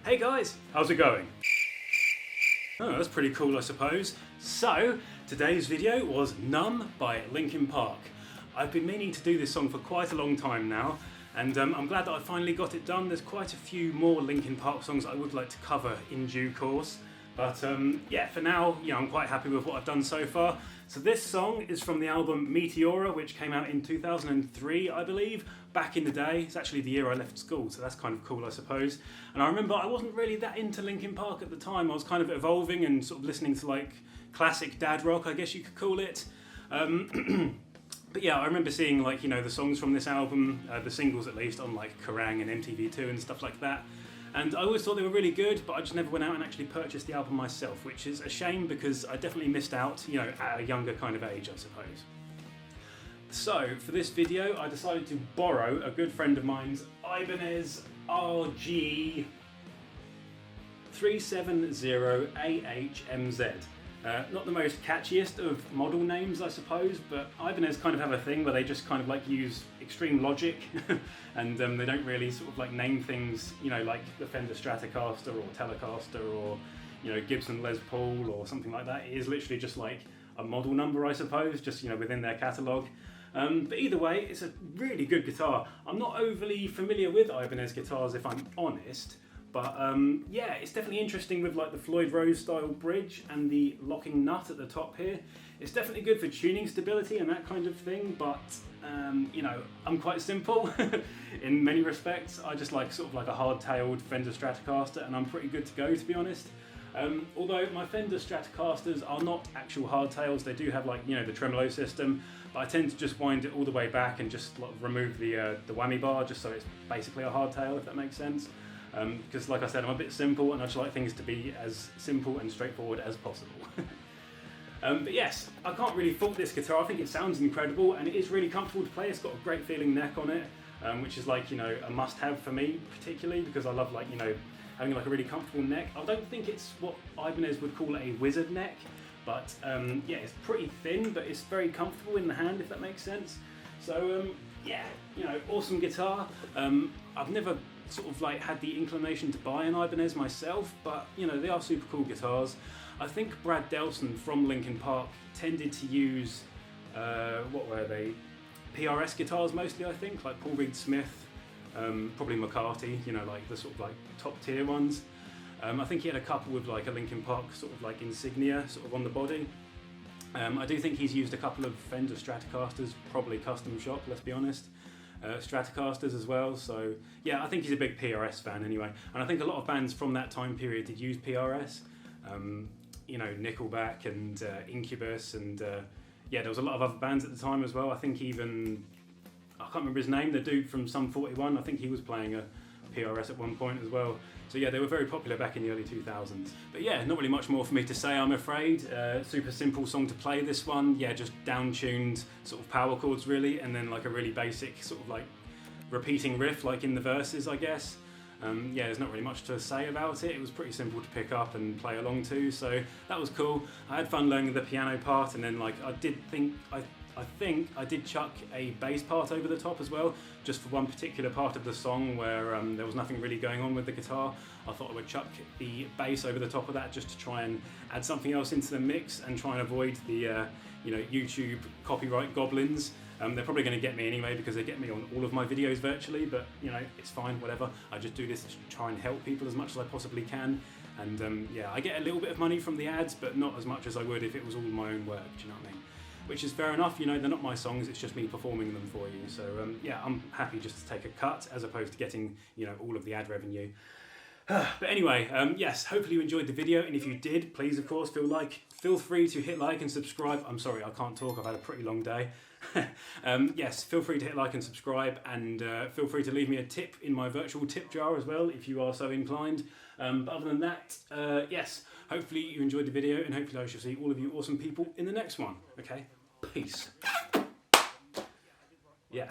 Hey guys, how's it going? Oh, that's pretty cool, I suppose. So, today's video was Numb by Linkin Park. I've been meaning to do this song for quite a long time now, and I'm glad that I finally got it done. There's quite a few more Linkin Park songs I would like to cover in due course. But yeah, for now, I'm quite happy with what I've done so far. So this song is from the album Meteora, which came out in 2003, I believe, back in the day. It's actually the year I left school, so that's kind of cool, I suppose. And I remember I wasn't really that into Linkin Park at the time. I was kind of evolving and sort of listening to like classic dad rock, I guess you could call it. But yeah, I remember seeing like, the songs from this album, the singles at least, on like Kerrang and MTV2 and stuff like that. And I always thought they were really good, but I just never went out and actually purchased the album myself, which is a shame because I definitely missed out, at a younger kind of age, I suppose. So, for this video, I decided to borrow a good friend of mine's Ibanez RG 370AHMZ. Not the most catchiest of model names, I suppose, but Ibanez kind of have a thing where they just kind of like use extreme logic and they don't really sort of like name things, like the Fender Stratocaster or Telecaster or, Gibson Les Paul or something like that. It is literally just like a model number, I suppose, just, within their catalogue. But either way, it's a really good guitar. I'm not overly familiar with Ibanez guitars, if I'm honest. But yeah, it's definitely interesting with like the Floyd Rose style bridge and the locking nut at the top here. It's definitely good for tuning stability and that kind of thing, but I'm quite simple in many respects. I just like sort of like a hard-tailed Fender Stratocaster and I'm pretty good to go, to be honest. Although my Fender Stratocasters are not actual hardtails, they do have like, the tremolo system, but I tend to just wind it all the way back and just like, remove the whammy bar just so it's basically a hardtail, if that makes sense. Because like I said, I'm a bit simple and I just like things to be as simple and straightforward as possible. But yes, I can't really fault this guitar. I think it sounds incredible and it is really comfortable to play. It's got a great feeling neck on it, which is like, a must-have for me particularly because I love like, having like a really comfortable neck. I don't think it's what Ibanez would call a wizard neck, but yeah, it's pretty thin, but it's very comfortable in the hand, if that makes sense. So yeah, awesome guitar. I've never sort of like had the inclination to buy an Ibanez myself, but they are super cool guitars. I think Brad Delson from Linkin Park tended to use what were they? PRS guitars mostly, I think, like Paul Reed Smith, probably McCarthy, like the sort of like top tier ones. I think he had a couple with like a Linkin Park sort of like insignia sort of on the body. I do think he's used a couple of Fender Stratocasters, probably custom shop, let's be honest. Stratocasters as well, so yeah, I think he's a big PRS fan anyway, and I think a lot of bands from that time period did use PRS, Nickelback and Incubus, and yeah, there was a lot of other bands at the time as well. I think even, I can't remember his name, the dude from Sum 41, I think he was playing a PRS at one point as well. So yeah, they were very popular back in the early 2000s. But yeah, not really much more for me to say, I'm afraid. Super simple song to play, this one. Yeah, just down-tuned sort of power chords really, and then like a really basic sort of like repeating riff like in the verses, I guess. Yeah, there's not really much to say about it. It was pretty simple to pick up and play along to, so that was cool. I had fun learning the piano part, and then like I think I did chuck a bass part over the top as well, just for one particular part of the song where there was nothing really going on with the guitar. I thought I would chuck the bass over the top of that just to try and add something else into the mix and try and avoid the YouTube copyright goblins. They're probably going to get me anyway because they get me on all of my videos virtually, but it's fine, whatever. I just do this to try and help people as much as I possibly can. And yeah, I get a little bit of money from the ads, but not as much as I would if it was all my own work, do you know what I mean? Which is fair enough, they're not my songs, it's just me performing them for you. So yeah, I'm happy just to take a cut as opposed to getting, all of the ad revenue. But anyway, yes, hopefully you enjoyed the video, and if you did, please of course feel free to hit like and subscribe. I'm sorry, I can't talk, I've had a pretty long day. Yes, feel free to hit like and subscribe, and feel free to leave me a tip in my virtual tip jar as well if you are so inclined. But other than that, yes, hopefully you enjoyed the video, and hopefully I shall see all of you awesome people in the next one. Okay, peace. Yeah.